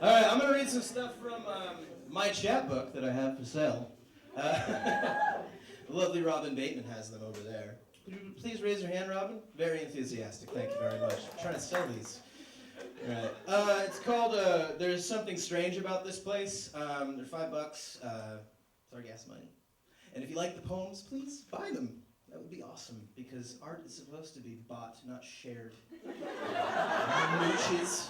All right, I'm going to read some stuff from my chapbook that I have for sale. The lovely Robin Bateman has them over there. Could you please raise your hand, Robin? Very enthusiastic. Thank you very much. I'm trying to sell these. All right. It's called There's Something Strange About This Place. They're $5. It's our gas money. And if you like the poems, please buy them. That would be awesome, because art is supposed to be bought, not shared. Mooches.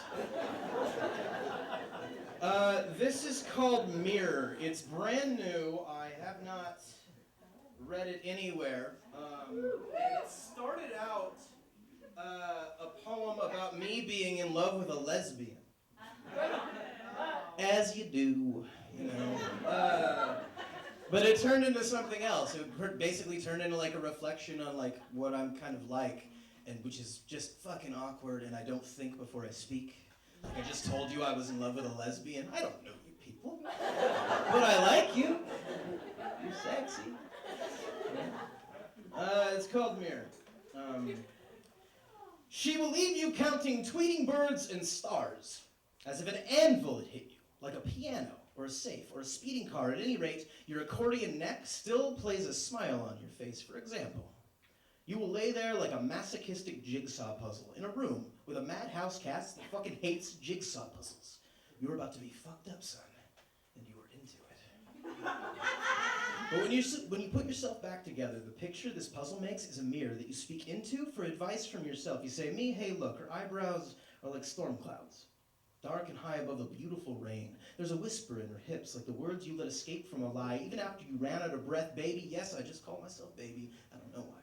This is called Mirror. It's brand new. I have not read it anywhere. And it started out a poem about me being in love with a lesbian. As you do, you know. But it turned into something else. It basically turned into like a reflection on like what I'm kind of like, and which is just fucking awkward, and I don't think before I speak. Like I just told you I was in love with a lesbian. I don't know you people. But I like you. You're sexy. It's called Mirror. She will leave you counting tweeting birds and stars, as if an anvil had hit you, like a piano, or a safe, or a speeding car. At any rate, your accordion neck still plays a smile on your face. For example, you will lay there like a masochistic jigsaw puzzle in a room with a madhouse cat that fucking hates jigsaw puzzles. You're about to be fucked up, son, and you were into it. But when you put yourself back together, the picture this puzzle makes is a mirror that you speak into for advice from yourself. You say, me, hey, look, her eyebrows are like storm clouds, dark and high above a beautiful rain. There's a whisper in her hips, like the words you let escape from a lie, even after you ran out of breath. Baby, yes, I just called myself baby. I don't know why.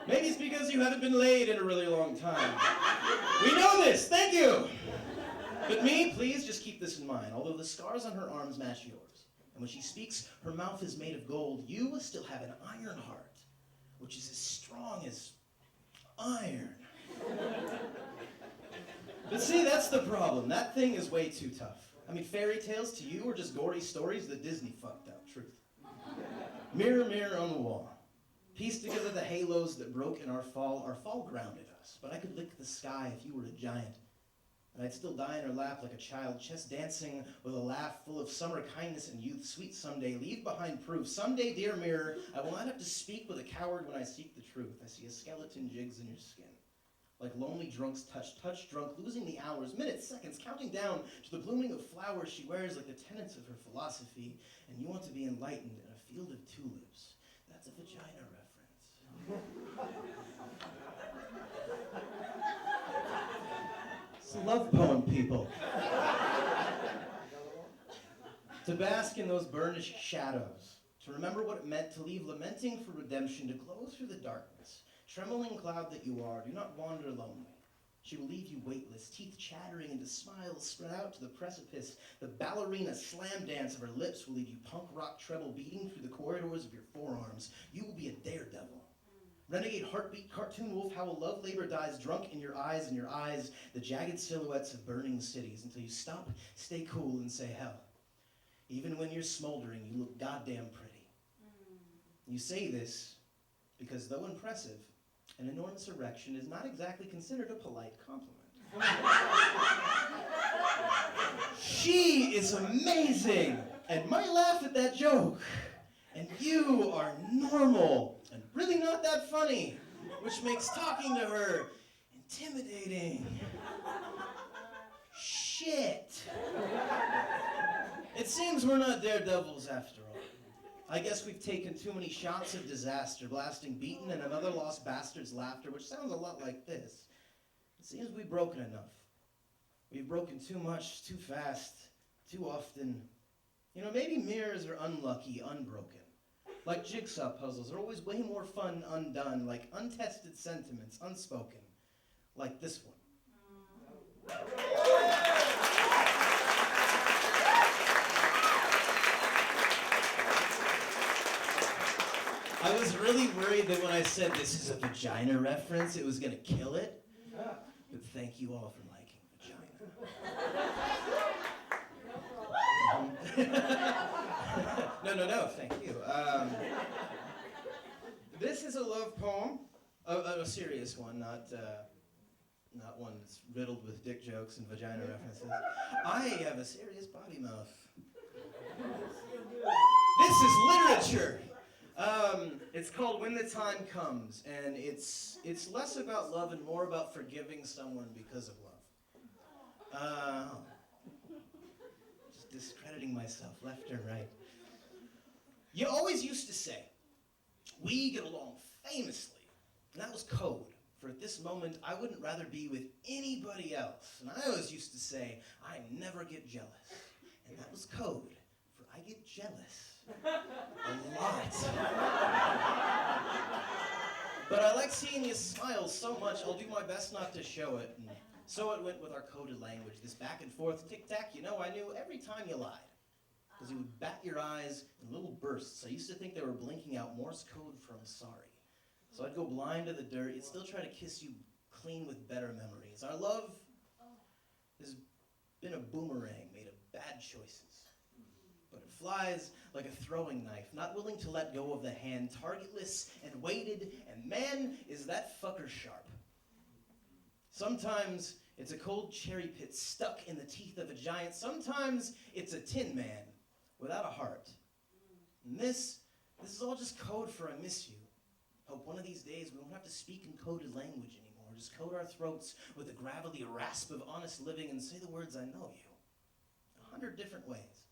Maybe it's because you haven't been laid in a really long time. We know this, thank you. But me, please just keep this in mind. Although the scars on her arms match yours, and when she speaks, her mouth is made of gold, you still have an iron heart, which is as strong as iron. But see, that's the problem. That thing is way too tough. I mean, fairy tales to you are just gory stories that Disney fucked up. Truth. Mirror, mirror on the wall. Piece together the halos that broke in our fall grounded us. But I could lick the sky if you were a giant. And I'd still die in her lap like a child, chest dancing with a laugh full of summer kindness and youth. Sweet someday, leave behind proof. Someday, dear mirror, I will not have to speak with a coward when I seek the truth. I see a skeleton jigs in your skin. Like lonely drunks touch drunk, losing the hours, minutes, seconds, counting down to the blooming of flowers she wears like the tenets of her philosophy. And you want to be enlightened in a field of tulips. That's a vagina reference. It's a love poem, people. To bask in those burnished shadows, to remember what it meant to leave lamenting for redemption, to glow through the darkness. Trembling cloud that you are, do not wander lonely. She will leave you weightless, teeth chattering into smiles spread out to the precipice. The ballerina slam dance of her lips will leave you punk rock treble beating through the corridors of your forearms. You will be a daredevil. Renegade heartbeat cartoon wolf howl love labor dies drunk in your eyes, the jagged silhouettes of burning cities, until you stop, stay cool, and say, hell, even when you're smoldering, you look goddamn pretty. You say this because, though impressive, an enormous erection is not exactly considered a polite compliment. She is amazing and might laugh at that joke. And you are normal and really not that funny, which makes talking to her intimidating. Shit. It seems we're not daredevils after all. I guess we've taken too many shots of disaster, blasting beaten and another lost bastard's laughter, which sounds a lot like this. It seems we've broken enough. We've broken too much, too fast, too often. You know, maybe mirrors are unlucky, unbroken. Like jigsaw puzzles are always way more fun undone, like untested sentiments, unspoken. Like this one. I was really worried that when I said this is a vagina reference, it was going to kill it. But thank you all for liking vagina. No, thank you. This is a love poem, a serious one, not one that's riddled with dick jokes and vagina references. I have a serious potty mouth. This is literature. It's called When the Time Comes, and it's less about love and more about forgiving someone because of love. Just discrediting myself left and right. You always used to say, we get along famously, and that was code. For at this moment, I wouldn't rather be with anybody else. And I always used to say, I never get jealous. And that was code, for I get jealous. A lot. But I like seeing you smile so much, I'll do my best not to show it. And so it went with our coded language, this back and forth tic-tac. You know, I knew every time you lied. Because you would bat your eyes in little bursts. I used to think they were blinking out Morse code from sorry. So I'd go blind to the dirt. You'd still try to kiss you clean with better memories. Our love has been a boomerang made of bad choices. But it flies like a throwing knife, not willing to let go of the hand, targetless and weighted, and man, is that fucker sharp. Sometimes it's a cold cherry pit stuck in the teeth of a giant. Sometimes it's a tin man without a heart. And this is all just code for I miss you. Hope one of these days we won't have to speak in coded language anymore. Just coat our throats with the gravelly rasp of honest living and say the words I know you. 100 different ways.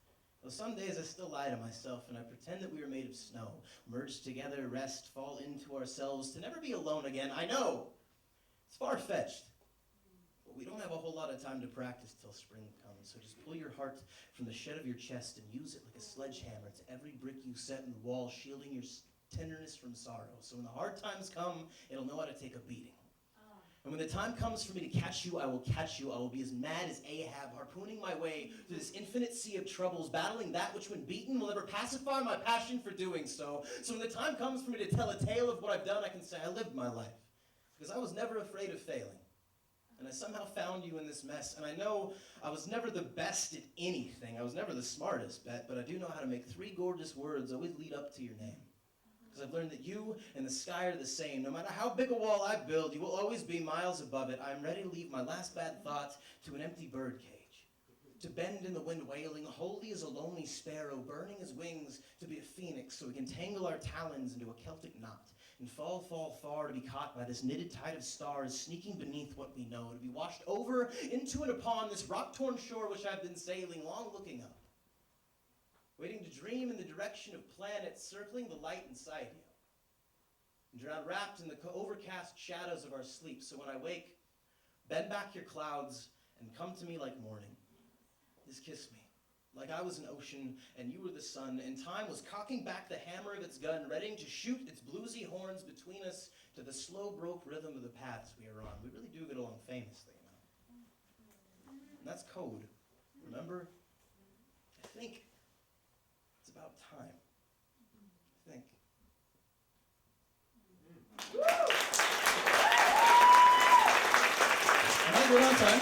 Though some days I still lie to myself and I pretend that we were made of snow, merged together, rest, fall into ourselves, to never be alone again. I know! It's far-fetched. But we don't have a whole lot of time to practice till spring comes, so just pull your heart from the shed of your chest and use it like a sledgehammer to every brick you set in the wall, shielding your tenderness from sorrow. So when the hard times come, it'll know how to take a beating. And when the time comes for me to catch you, I will catch you. I will be as mad as Ahab, harpooning my way through this infinite sea of troubles, battling that which when beaten will never pacify my passion for doing so. So when the time comes for me to tell a tale of what I've done, I can say I lived my life. Because I was never afraid of failing. And I somehow found you in this mess. And I know I was never the best at anything. I was never the smartest, but I do know how to make 3 gorgeous words always lead up to your name. Because I've learned that you and the sky are the same. No matter how big a wall I build, you will always be miles above it. I'm ready to leave my last bad thought to an empty birdcage. To bend in the wind wailing, holy as a lonely sparrow, burning his wings to be a phoenix, so we can tangle our talons into a Celtic knot. And fall far to be caught by this knitted tide of stars, sneaking beneath what we know, to be washed over into and upon this rock-torn shore which I've been sailing, long looking up. Waiting to dream in the direction of planets circling the light inside you. And drowned wrapped in the overcast shadows of our sleep. So when I wake, bend back your clouds and come to me like morning. Just kiss me, like I was an ocean and you were the sun, and time was cocking back the hammer of its gun, ready to shoot its bluesy horns between us to the slow broke rhythm of the paths we are on. We really do get along famously, you know. And that's code, remember? I think it's about time. I think. I think we're on time.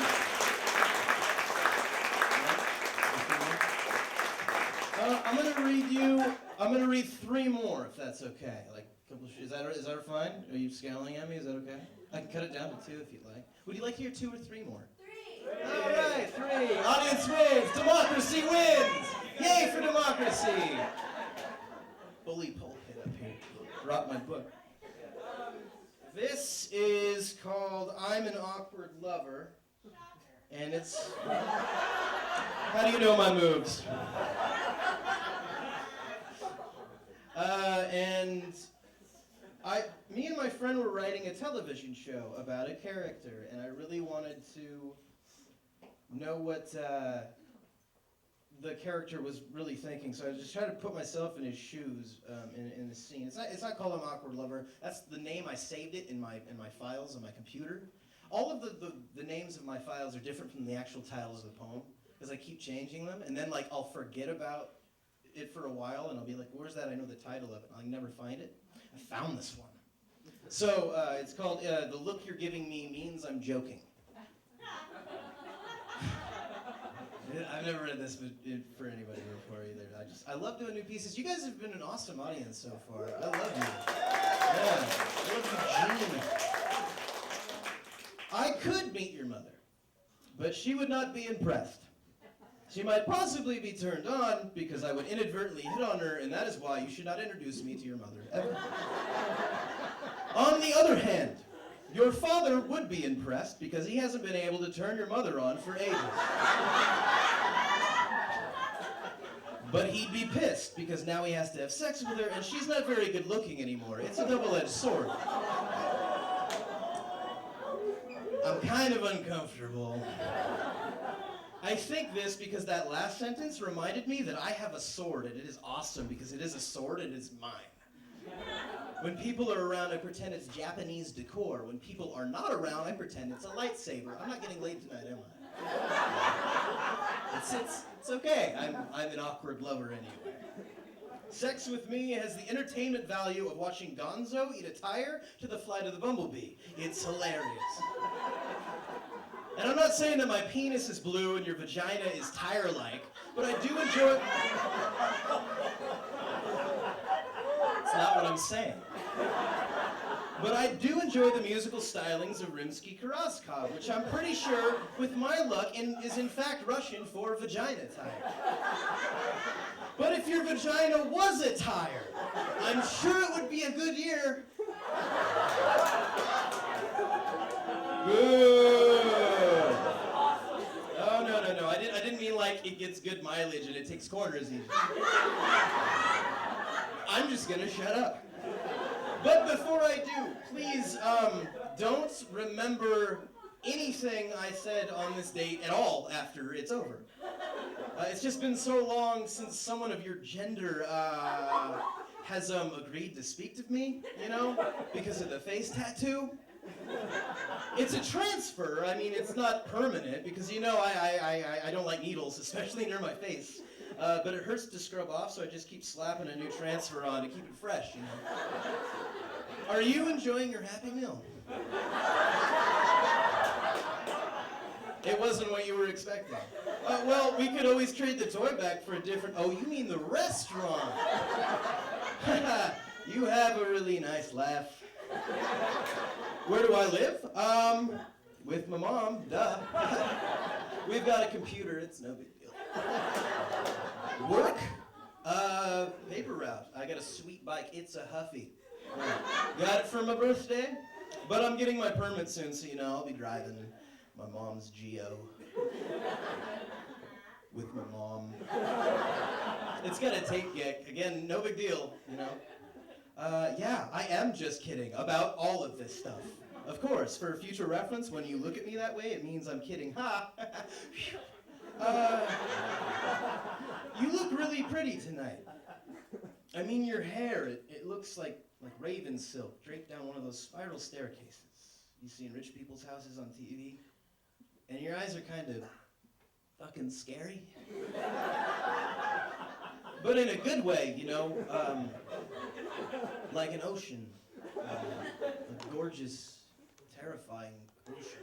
I'm gonna read 3 more, if that's okay. Like a couple. Is that fine? Are you scowling at me? Is that okay? I can cut it down to 2 if you'd like. Would you like to hear 2 or 3 more? 3. All right, 3. Audience wins. Democracy wins. Yay for democracy. Bully pulpit up here. Brought my book. This is called "I'm an Awkward Lover," and it's. How do you know my moves? Me and my friend were writing a television show about a character, and I really wanted to know what the character was really thinking. So I was just trying to put myself in his shoes in the scene. It's not called "An Awkward Lover." That's the name I saved it in my files on my computer. All of the names of my files are different from the actual titles of the poem because I keep changing them, and then like I'll forget about it for a while, and I'll be like, "Where's that? I know the title of it." I'll never find it. I found this one. So it's called "The Look You're Giving Me Means I'm Joking." I've never read this for anybody before either. I love doing new pieces. You guys have been an awesome audience so far. I love you. Yeah, I love Eugene. I could meet your mother, but she would not be impressed. She might possibly be turned on because I would inadvertently hit on her, and that is why you should not introduce me to your mother ever. On the other hand, your father would be impressed because he hasn't been able to turn your mother on for ages. But he'd be pissed because now he has to have sex with her, and she's not very good looking anymore. It's a double-edged sword. I'm kind of uncomfortable. I think this because that last sentence reminded me that I have a sword, and it is awesome because it is a sword and it's mine. When people are around, I pretend it's Japanese decor. When people are not around, I pretend it's a lightsaber. I'm not getting laid tonight, am I? It's okay. I'm an awkward lover anyway. Sex with me has the entertainment value of watching Gonzo eat a tire to the flight of the bumblebee. It's hilarious. And I'm not saying that my penis is blue and your vagina is tire-like, but I do enjoy... That's not what I'm saying. But I do enjoy the musical stylings of Rimsky-Korsakov, which I'm pretty sure, with my luck, is in fact Russian for vagina tire. But if your vagina was a tire, I'm sure it would be a good year. Good. Oh, no. I didn't mean like it gets good mileage and it takes corners even. I'm just gonna shut up. But before I do, please, don't remember anything I said on this date at all after it's over. It's just been so long since someone of your gender, has, agreed to speak to me, you know, because of the face tattoo. It's a transfer. I mean, it's not permanent because, you know, I don't like needles, especially near my face. But it hurts to scrub off, so I just keep slapping a new transfer on to keep it fresh, you know. Are you enjoying your Happy Meal? It wasn't what you were expecting. Well, we could always trade the toy back for a different... Oh, you mean the restaurant? You have a really nice laugh. Where do I live? With my mom, duh. We've got a computer, it's no big deal. Work? Paper route. I got a sweet bike, it's a Huffy. Got it for my birthday, but I'm getting my permit soon, so you know, I'll be driving my mom's Geo. With my mom. It's got a tape deck. Again, no big deal, you know. Yeah, I am just kidding about all of this stuff. Of course, for future reference, when you look at me that way, it means I'm kidding. Ha! You look really pretty tonight. I mean, your hair, it looks like raven silk draped down one of those spiral staircases you see in rich people's houses on TV. And your eyes are kind of fucking scary. But in a good way, you know, like an ocean. A gorgeous, terrifying ocean.